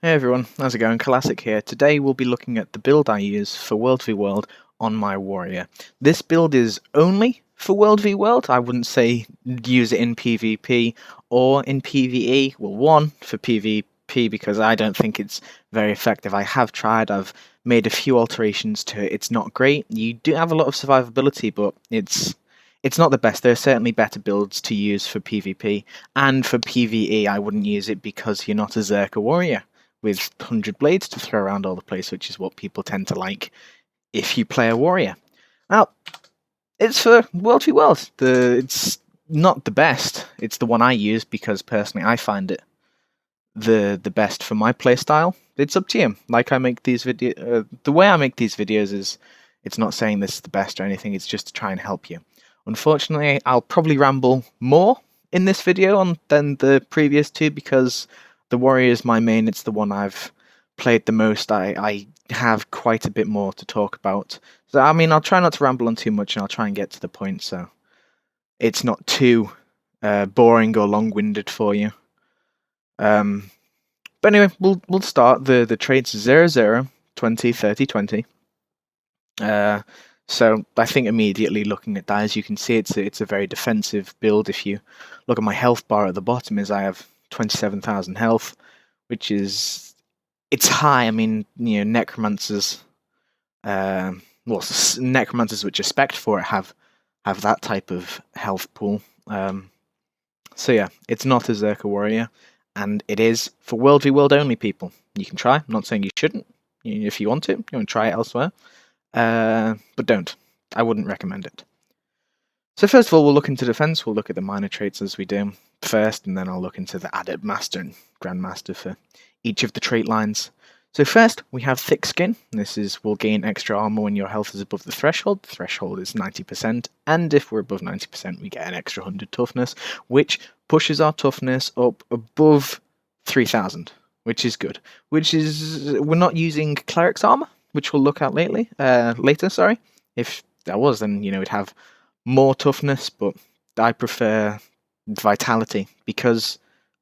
Hey everyone, how's it going? Classic here. Today we'll be looking at the build I use for World v World on my warrior. This build is only for World v World. I wouldn't say use it in PvP or in PvE. Well, one, for PvP because I don't think it's very effective. I have tried, I've made a few alterations to it. It's not great. You do have a lot of survivability, but it's not the best. There are certainly better builds to use for PvP, and for PvE I wouldn't use it because you're not a Zerker warrior with 100 blades to throw around all the place, which is what people tend to like if you play a warrior. Now, it's for World v World. It's not the best. It's the one I use because personally I find it the best for my playstyle. It's up to you. Like I make these the way I make these videos is, it's not saying this is the best or anything. It's just to try and help you. Unfortunately, I'll probably ramble more in this video than the previous two because the warrior is my main. It's the one I've played the most. I have quite a bit more to talk about. So I mean, I'll try not to ramble on too much, and I'll try and get to the point so it's not too boring or long-winded for you. But anyway, we'll start. The traits 0, 0, 20, 30, 20. So I think immediately looking at that, as you can see, it's a very defensive build. If you look at my health bar at the bottom, I have 27,000 health, which is, it's high. I mean, you know, necromancers, necromancers which are spec'd for it have that type of health pool. So yeah, it's not a Zerker warrior, and it is for World v World only people. You can try. I'm not saying you shouldn't. If you want to, you want to try it elsewhere. But don't. I wouldn't recommend it. So first of all, we'll look into defense. We'll look at the minor traits as we do first, and then I'll look into the Adept Master and Grandmaster for each of the trait lines. So first, we have thick skin. This will gain extra armor when your health is above the threshold. The threshold is 90%, and if we're above 90%, we get an extra 100 toughness, which pushes our toughness up above 3,000, which is good. We're not using cleric's armor, which we'll look at later. Sorry, if that was, then it'd have more toughness, but I prefer vitality because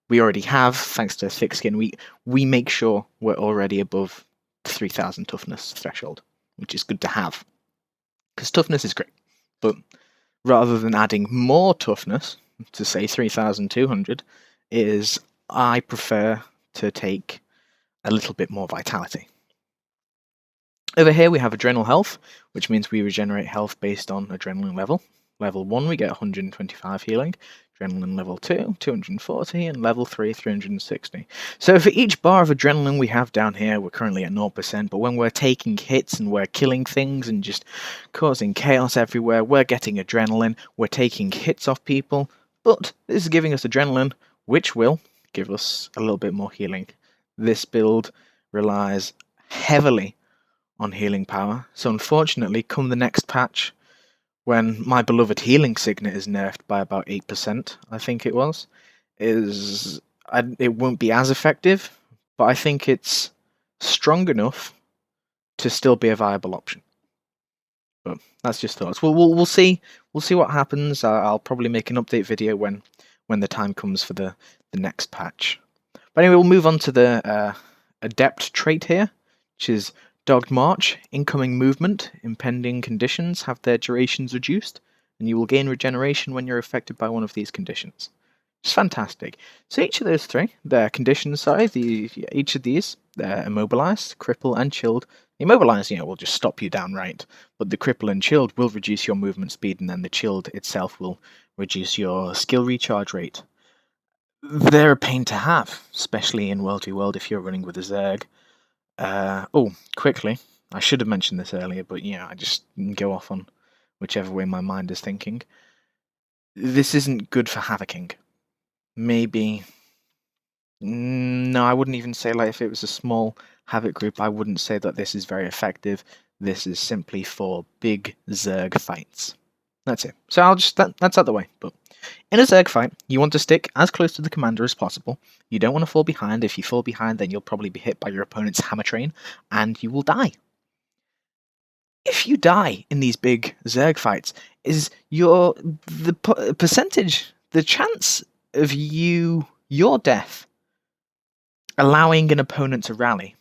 we already have, thanks to thick skin, we make sure we're already above 3,000 toughness threshold, which is good to have because toughness is great. But rather than adding more toughness to say 3,200, I prefer to take a little bit more vitality. Over here we have adrenal health, which means we regenerate health based on adrenaline level. Level 1 we get 125 healing, adrenaline level 2, 240, and level 3, 360. So for each bar of adrenaline we have down here, we're currently at 0%, but when we're taking hits and we're killing things and just causing chaos everywhere, we're getting adrenaline, we're taking hits off people, but this is giving us adrenaline, which will give us a little bit more healing. This build relies heavily on healing power, so unfortunately, come the next patch, when my beloved healing signet is nerfed by about 8%, I think it was, it won't be as effective, but I think it's strong enough to still be a viable option. But that's just thoughts. We'll see what happens. I'll probably make an update video when the time comes for the next patch. But anyway, we'll move on to the adept trait here, which is Dogged March. Incoming movement, impending conditions have their durations reduced, and you will gain regeneration when you're affected by one of these conditions. It's fantastic. So each of those three, their conditions, each of these, they're immobilized, cripple, and chilled. Immobilized, will just stop you downright, but the cripple and chilled will reduce your movement speed, and then the chilled itself will reduce your skill recharge rate. They're a pain to have, especially in World v World if you're running with a Zerg. Quickly, I should have mentioned this earlier, but I just go off on whichever way my mind is thinking. This isn't good for havocing. Maybe... No, I wouldn't even say, like, if it was a small havoc group, I wouldn't say that this is very effective. This is simply for big Zerg fights. That's it. So I'll just... That's out the way, but... In a Zerg fight, you want to stick as close to the commander as possible. You don't want to fall behind. If you fall behind, then you'll probably be hit by your opponent's hammer train, and you will die. If you die in these big Zerg fights, the chance of your death allowing an opponent to rally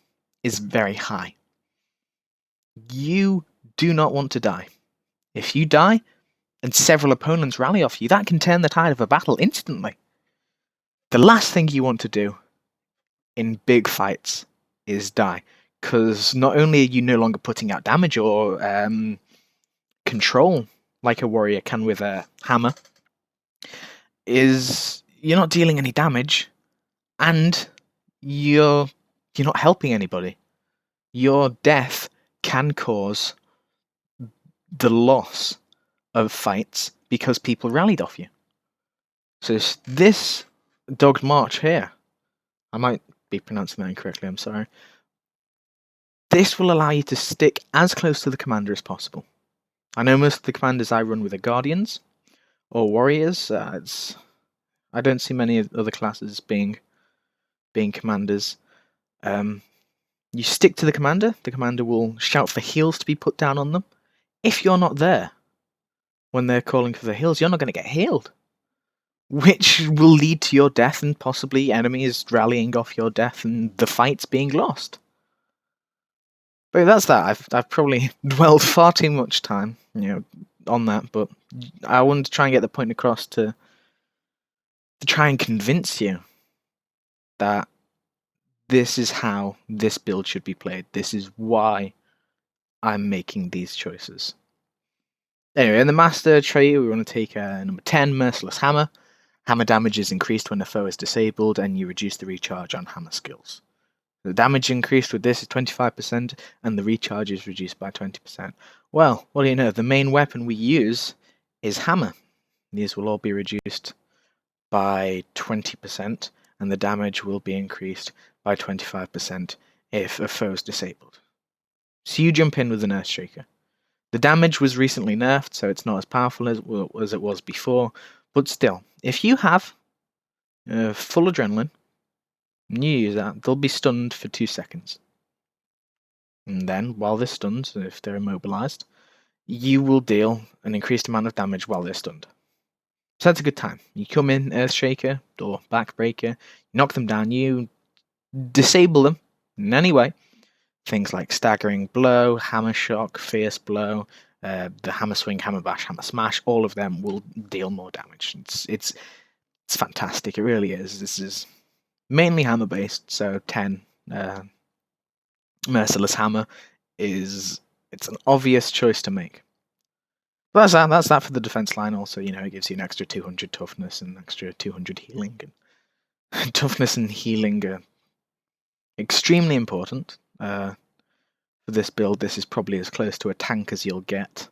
is very high. You do not want to die. If you die and several opponents rally off you, that can turn the tide of a battle instantly. The last thing you want to do in big fights is die, because not only are you no longer putting out damage or control like a warrior can with a hammer, is you're not dealing any damage, and you're not helping anybody. Your death can cause the loss of fights because people rallied off you. So this dogged march here, I might be pronouncing that incorrectly, I'm sorry. This will allow you to stick as close to the commander as possible. I know most of the commanders I run with are guardians or warriors. I don't see many other classes being commanders. You stick to the commander will shout for heals to be put down on them. If you're not there when they're calling for the heals, you're not going to get healed, which will lead to your death and possibly enemies rallying off your death and the fights being lost. But that's that. I've probably dwelled far too much time, on that, but I wanted to try and get the point across to try and convince you that this is how this build should be played. This is why I'm making these choices. Anyway, in the master trait, we want to take number 10, Merciless Hammer. Hammer damage is increased when the foe is disabled, and you reduce the recharge on hammer skills. The damage increased with this is 25%, and the recharge is reduced by 20%. Well, what do you know? The main weapon we use is hammer. These will all be reduced by 20%, and the damage will be increased by 25% if a foe is disabled. So you jump in with an Earthshaker. The damage was recently nerfed, so it's not as powerful as it was before, but still, if you have full adrenaline, and you use that, they'll be stunned for 2 seconds. And then, while they're stunned, if they're immobilized, you will deal an increased amount of damage while they're stunned. So that's a good time. You come in, Earthshaker or Backbreaker, knock them down, you disable them in any way. Things like Staggering Blow, Hammer Shock, Fierce Blow, the Hammer Swing, Hammer Bash, Hammer Smash, all of them will deal more damage. It's fantastic, it really is. This is mainly hammer based, so 10 Merciless Hammer it's an obvious choice to make. But that's that for the defense line. Also, it gives you an extra 200 toughness and an extra 200 healing. And toughness and healing are extremely important. For this build, this is probably as close to a tank as you'll get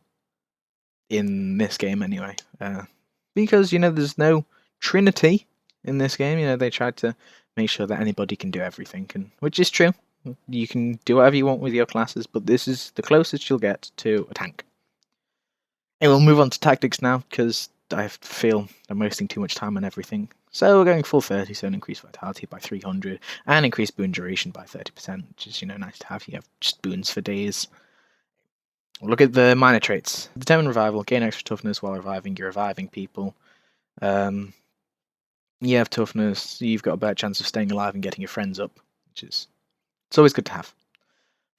in this game anyway. Because, there's no Trinity in this game. They tried to make sure that anybody can do everything, which is true. You can do whatever you want with your classes, but this is the closest you'll get to a tank. And we'll move on to tactics now, because I feel I'm wasting too much time on everything. So we're going full 30, so an increased vitality by 300, and increased boon duration by 30%, which is, nice to have. You have just boons for days. We'll look at the minor traits. Determined Revival, gain extra toughness while reviving. You're reviving people. You have toughness, you've got a better chance of staying alive and getting your friends up, which is it's always good to have.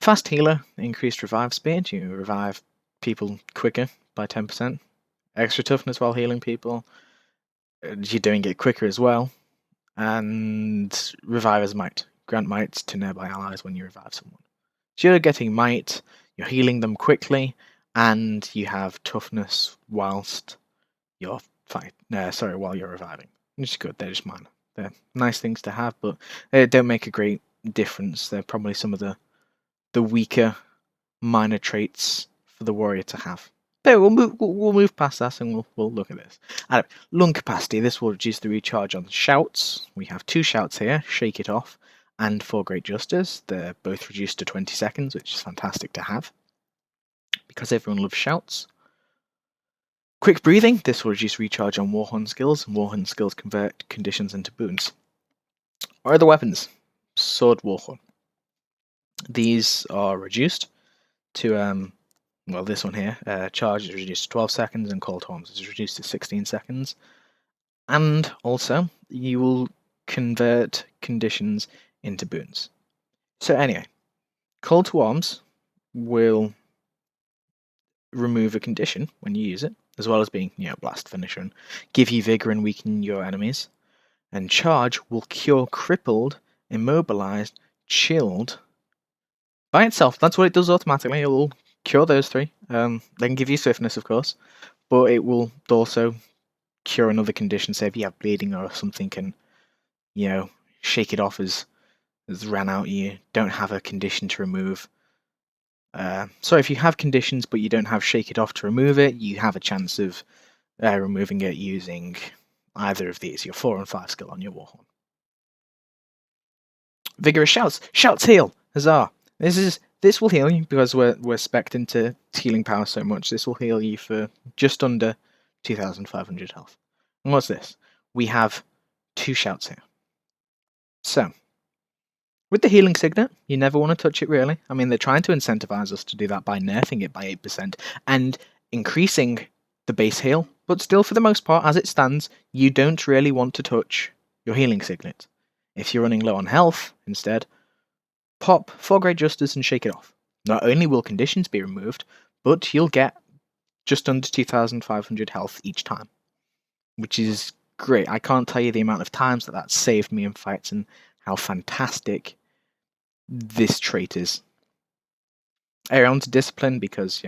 Fast Healer, increased revive speed. You revive people quicker by 10%. Extra toughness while healing people. You're doing it quicker as well. And Reviver's Might. Grant might to nearby allies when you revive someone. So you're getting might, you're healing them quickly, and you have toughness whilst you're while you're reviving. Which is good, they're just minor. They're nice things to have, but they don't make a great difference. They're probably some of the weaker minor traits for the warrior to have. But we'll move past that and we'll look at this. Lung capacity. This will reduce the recharge on shouts. We have 2 shouts here: Shake It Off and For Great Justice. They're both reduced to 20 seconds, which is fantastic to have because everyone loves shouts. Quick Breathing. This will reduce recharge on Warhorn skills, and Warhorn skills convert conditions into boons. What are the weapons? Sword Warhorn. These are reduced to this one here, charge is reduced to 12 seconds and Cold Horns is reduced to 16 seconds. And also, you will convert conditions into boons. So anyway, Call to Arms will remove a condition when you use it, as well as being, blast finisher and give you vigor and weaken your enemies. And Charge will cure crippled, immobilized, chilled by itself. That's what it does automatically. It will cure those three. They can give you swiftness, of course, but it will also cure another condition. Say if you have bleeding or something, can shake it off as ran out. You don't have a condition to remove. So if you have conditions but you don't have shake it off to remove it, you have a chance of removing it using either of these, your 4 and 5 skill on your Warhorn. Vigorous Shouts. Shouts heal. Huzzah. This will heal you because we're spec'd into healing power so much. This will heal you for just under 2,500 health. And what's this? We have 2 shouts here. So, with the healing signet, you never want to touch it really. I mean, they're trying to incentivize us to do that by nerfing it by 8% and increasing the base heal, but still for the most part, as it stands, you don't really want to touch your healing signet. If you're running low on health, instead, pop 4 Great Justice and shake it off. Not only will conditions be removed, but you'll get just under 2,500 health each time, which is great. I can't tell you the amount of times that saved me in fights and how fantastic this trait is. On to Discipline, because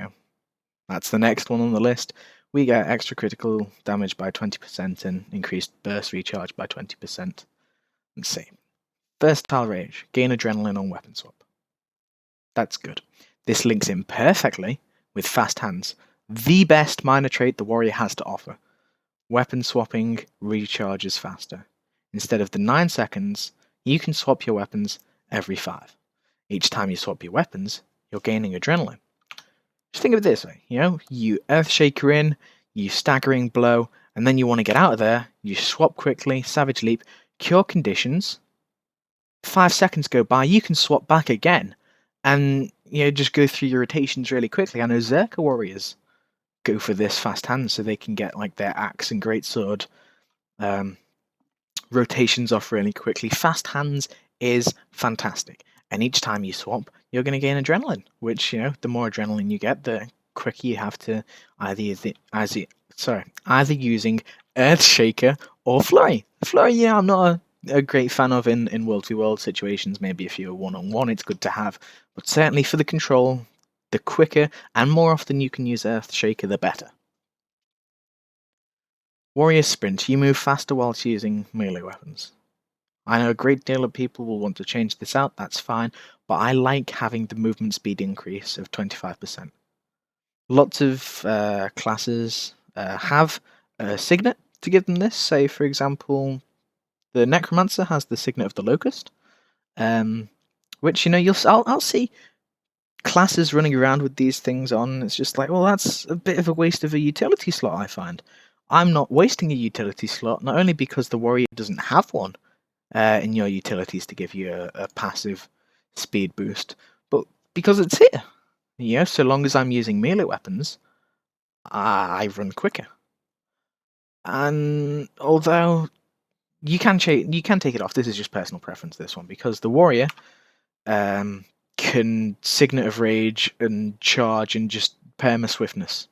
that's the next one on the list. We get extra critical damage by 20% and increased burst recharge by 20%. Let's see. Versatile Rage. Gain adrenaline on weapon swap. That's good. This links in perfectly with Fast Hands, the best minor trait the warrior has to offer. Weapon swapping recharges faster. Instead of the 9 seconds, you can swap your weapons every 5. Each time you swap your weapons, you're gaining adrenaline. Just think of it this way, you Earthshaker in, you Staggering Blow, and then you want to get out of there, you swap quickly, Savage Leap, cure conditions, 5 seconds go by, you can swap back again, and just go through your rotations really quickly. I know Zerka warriors go for this Fast Hand so they can get like their Axe and Greatsword rotations off really quickly. Fast Hands is fantastic, and each time you swap, you're going to gain adrenaline, which the more adrenaline you get, the quicker you have to either using Earthshaker or Flurry. Flurry, I'm not a great fan of in World v World situations. Maybe if you're one-on-one, it's good to have, but certainly for the control, the quicker and more often you can use Earthshaker, the better. Warrior Sprint. You move faster whilst using melee weapons. I know a great deal of people will want to change this out, that's fine, but I like having the movement speed increase of 25%. Lots of classes have a signet to give them this. Say, for example, the Necromancer has the Signet of the Locust, which, I'll see classes running around with these things on. It's just like, well, that's a bit of a waste of a utility slot, I find. I'm not wasting a utility slot, not only because the warrior doesn't have one in your utilities to give you a passive speed boost, but because it's here. So long as I'm using melee weapons, I run quicker. And although you can take it off, this is just personal preference, this one, because the warrior can Signet of Rage and charge and just perma swiftness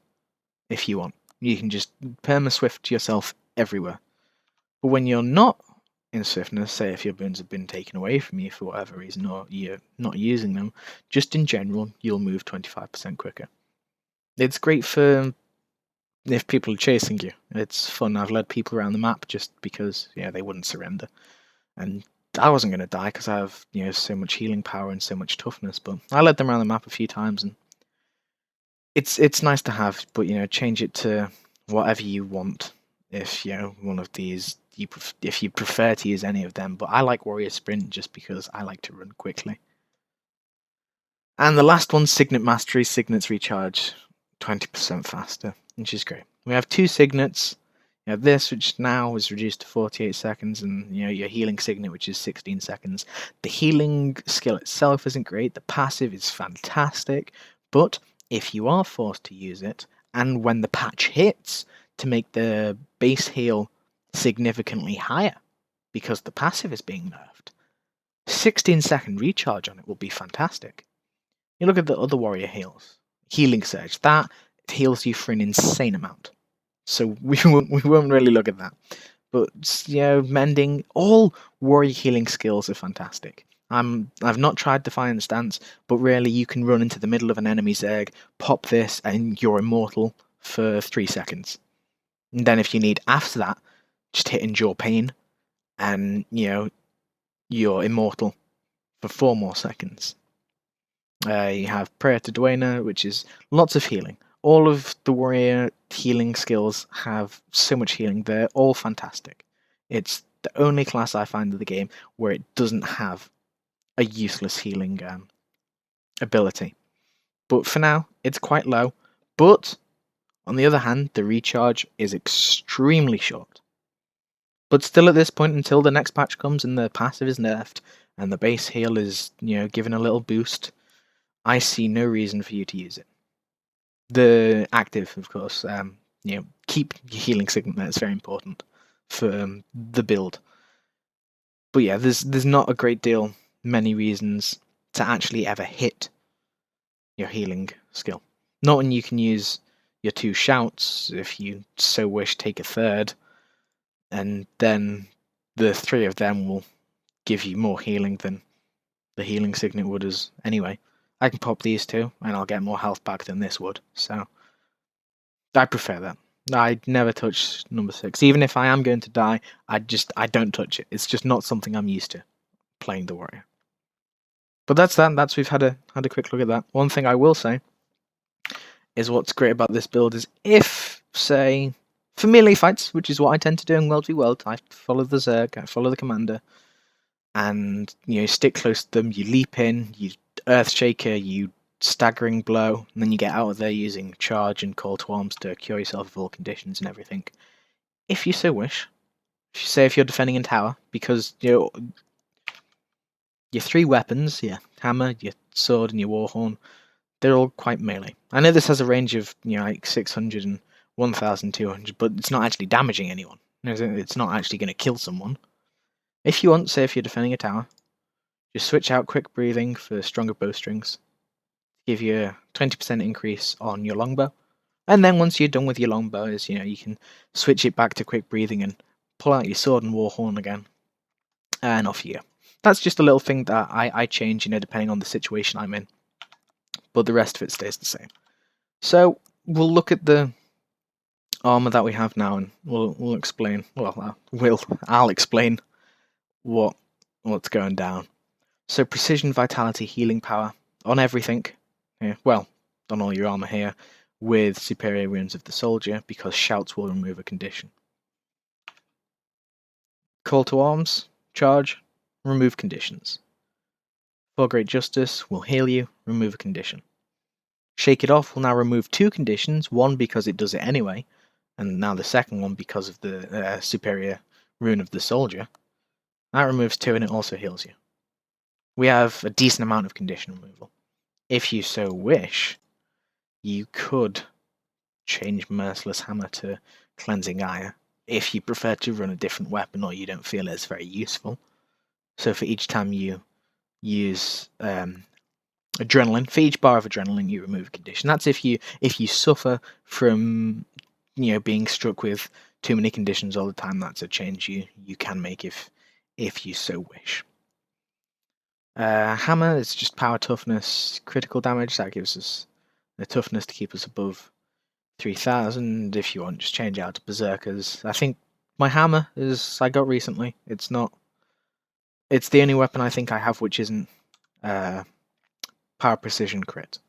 if you want. You can just perma swift yourself everywhere. But when you're not in swiftness, say if your boons have been taken away from you for whatever reason, or you're not using them, just in general, you'll move 25% quicker. It's great for if people are chasing you. It's fun. I've led people around the map just because they wouldn't surrender, and I wasn't going to die because I have so much healing power and so much toughness. But I led them around the map a few times, and it's nice to have. But change it to whatever you want. If one of these, if you prefer to use any of them. But I like Warrior Sprint just because I like to run quickly. And the last one, Signet Mastery. Signets recharge 20% faster, which is great. We have 2 signets. You have this, which now is reduced to 48 seconds, and your healing signet, which is 16 seconds. The healing skill itself isn't great. The passive is fantastic, but if you are forced to use it, and when the patch hits, to make the base heal significantly higher, because the passive is being nerfed, 16-second recharge on it will be fantastic. You look at the other warrior heals. Healing Surge, that heals you for an insane amount. So we won't really look at that. But mending, all warrior healing skills are fantastic. I've not tried Defiant Stance, but really you can run into the middle of an enemy's Zerg, pop this, and you're immortal for 3 seconds. And then if you need after that, just hit Endure Pain, and you're immortal for 4 more seconds. You have Prayer to Dwayne, which is lots of healing. All of the warrior healing skills have so much healing. They're all fantastic. It's the only class I find in the game where it doesn't have a useless healing ability. But for now, it's quite low. But, on the other hand, the recharge is extremely short. But still at this point, until the next patch comes and the passive is nerfed, and the base heal is, given a little boost, I see no reason for you to use it. The active, of course, keep your healing signet there. It's very important for the build. But yeah, there's not a great deal, many reasons to actually ever hit your healing skill. Not when you can use your 2 shouts, if you so wish, take a third, and then the 3 of them will give you more healing than the healing signet would as anyway. I can pop these 2, and I'll get more health back than this would, so I prefer that. I never touch number 6. Even if I am going to die, I don't touch it. It's just not something I'm used to playing the warrior. But that's that. We've had a quick look at that. One thing I will say is what's great about this build is if, say, for melee fights, which is what I tend to do in World v World, I follow the Zerg, I follow the commander, and stick close to them, you leap in, you Earthshaker, you staggering blow, and then you get out of there using charge and call to arms to cure yourself of all conditions and everything. If you so wish, if you're defending in tower, because your 3 weapons, your hammer, your sword, and your warhorn, they're all quite melee. I know this has a range of like 600 and 1200, but it's not actually damaging anyone. It's not actually going to kill someone. If you want, say if you're defending a tower, just switch out quick breathing for stronger bowstrings. Give you a 20% increase on your longbow. And then once you're done with your longbows, you can switch it back to quick breathing and pull out your sword and warhorn again. And off you go. That's just a little thing that I change, depending on the situation I'm in. But the rest of it stays the same. So we'll look at the armor that we have now, and we'll explain. Well, I'll explain what's going down. So precision, vitality, healing power on everything. Yeah, well, on all your armor here, with superior runes of the soldier, because shouts will remove a condition. Call to arms, charge, remove conditions. For Great Justice will heal you, remove a condition. Shake It Off will now remove 2 conditions, one because it does it anyway, and now the second one because of the superior rune of the soldier. That removes 2 and it also heals you. We have a decent amount of condition removal. If you so wish, you could change Merciless Hammer to Cleansing Ire if you prefer to run a different weapon or you don't feel it's very useful. So for each time you use adrenaline, for each bar of adrenaline you remove a condition. That's if you suffer from being struck with too many conditions all the time. That's a change you can make if you so wish. Hammer is just power, toughness, critical damage. That gives us the toughness to keep us above 3000. If you want, just change out to Berserkers. I think my hammer I got recently. It's the only weapon I think I have which isn't power, precision, crit.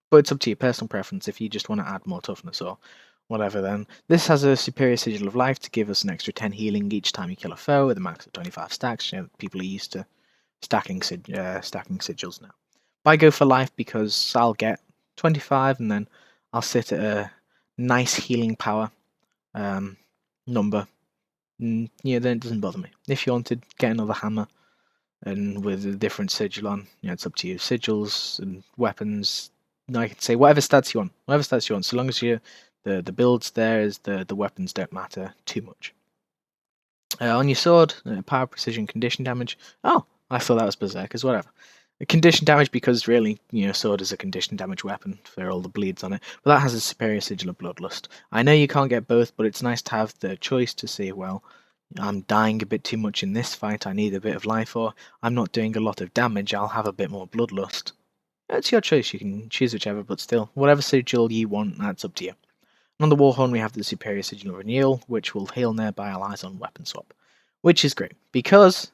But it's up to your personal preference. If you just want to add more toughness or whatever, then this has a superior sigil of life to give us an extra 10 healing each time you kill a foe with a max of 25 stacks. People are used to stacking sigils now. But I go for life because I'll get 25 and then I'll sit at a nice healing power number. Then it doesn't bother me. If you wanted, get another hammer and with a different sigil on, it's up to you. Sigils and weapons, I can say whatever stats you want. So long as the build's there, is the weapons don't matter too much. On your sword, power, precision, condition damage. Oh, I thought that was Berserkers, whatever. Condition damage because really, sword is a condition damage weapon for all the bleeds on it. But that has a superior sigil of Bloodlust. I know you can't get both, but it's nice to have the choice to see, well, I'm dying a bit too much in this fight, I need a bit of life, or I'm not doing a lot of damage, I'll have a bit more Bloodlust. It's your choice, you can choose whichever, but still, whatever sigil you want, that's up to you. And on the Warhorn we have the superior sigil of Renewal, which will heal nearby allies on weapon swap. Which is great, because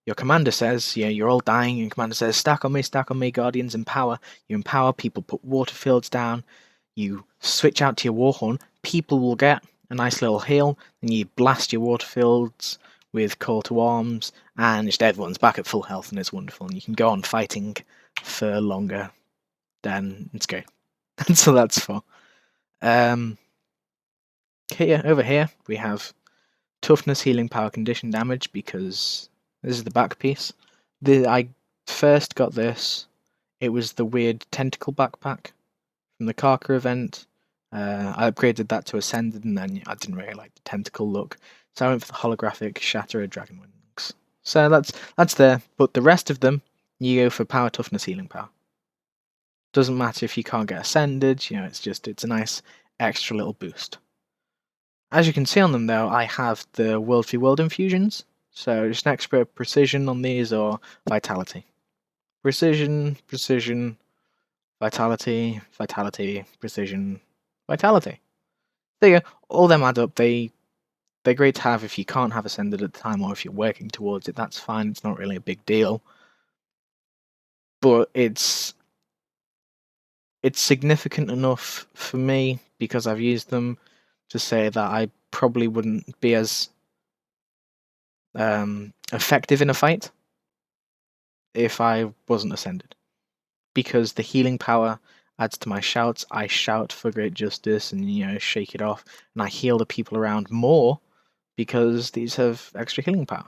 your commander says, you're all dying, and commander says, stack on me, Guardians empower. You empower, people put water fields down, you switch out to your Warhorn, people will get a nice little heal, and you blast your water fields with call to arms, and just everyone's back at full health, and it's wonderful, and you can go on fighting for longer. Then it's great. So that's for. Over here we have toughness, healing, power, condition damage, because this is the back piece. I first got this. It was the weird tentacle backpack from the Karka event. I upgraded that to Ascended, and then I didn't really like the tentacle look, so I went for the holographic Shatterer Dragon Wings. So that's there, but the rest of them, you go for power, toughness, healing, power. Doesn't matter if you can't get Ascended, it's a nice extra little boost. As you can see on them though, I have the World v World infusions, so just an extra precision on these, or vitality. Precision, vitality, precision, vitality. There you go. All them add up. They're great to have if you can't have Ascended at the time, or if you're working towards it, that's fine. It's not really a big deal. But it's significant enough for me, because I've used them, to say that I probably wouldn't be as effective in a fight if I wasn't Ascended. Because the healing power adds to my shouts. I shout for great justice and shake it off, and I heal the people around more because these have extra healing power.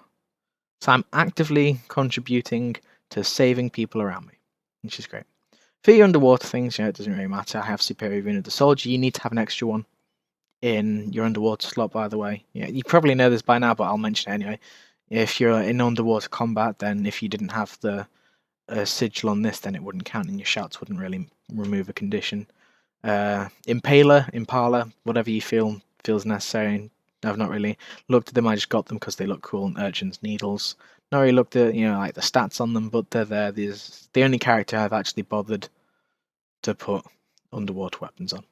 So I'm actively contributing to saving people around me, which is great. For your underwater things, it doesn't really matter. I have Superior Rune of the Soldier. You need to have an extra one in your underwater slot, by the way. You probably know this by now, but I'll mention it anyway. If you're in underwater combat, then if you didn't have the sigil on this, then it wouldn't count, and your shouts wouldn't really remove a condition. Impala, whatever you feels necessary. I've not really looked at them. I just got them because they look cool. And Urchin's Needles. Not really looked at like the stats on them, but they're there. There's the only character I've actually bothered to put underwater weapons on.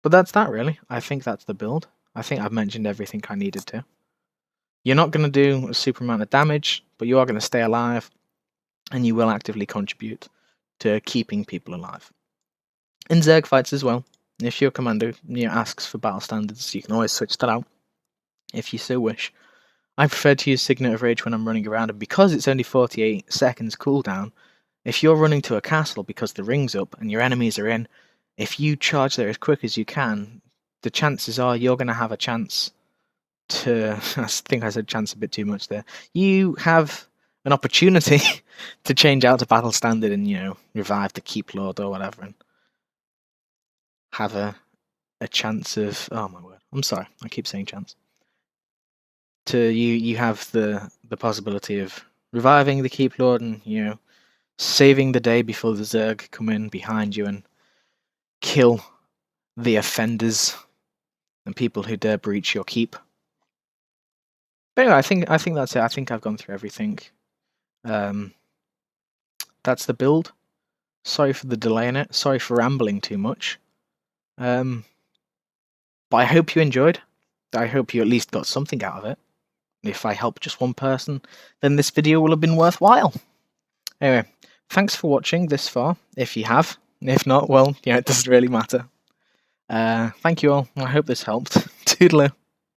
But that's that really. I think that's the build. I think I've mentioned everything I needed to. You're not going to do a super amount of damage, but you are going to stay alive, and you will actively contribute to keeping people alive. In Zerg fights as well, if your commander asks for battle standards, you can always switch that out if you so wish. I prefer to use Signet of Rage when I'm running around, and because it's only 48 seconds cooldown, if you're running to a castle because the ring's up and your enemies are in, if you charge there as quick as you can, the chances are you're going to have a chance to... I think I said chance a bit too much there. You have an opportunity to change out to battle standard and, revive the Keep Lord or whatever, and have a chance of... Oh my word. I'm sorry, I keep saying chance. You have the possibility of reviving the Keep Lord and, saving the day before the Zerg come in behind you and kill the offenders and people who dare breach your keep. But anyway, I think that's it. I think I've gone through everything. That's the build. Sorry for the delay in it. Sorry for rambling too much. But I hope you enjoyed. I hope you at least got something out of it. If I help just one person, then this video will have been worthwhile. Anyway, thanks for watching this far, if you have. If not, well, it doesn't really matter. Thank you all. I hope this helped. Toodaloo.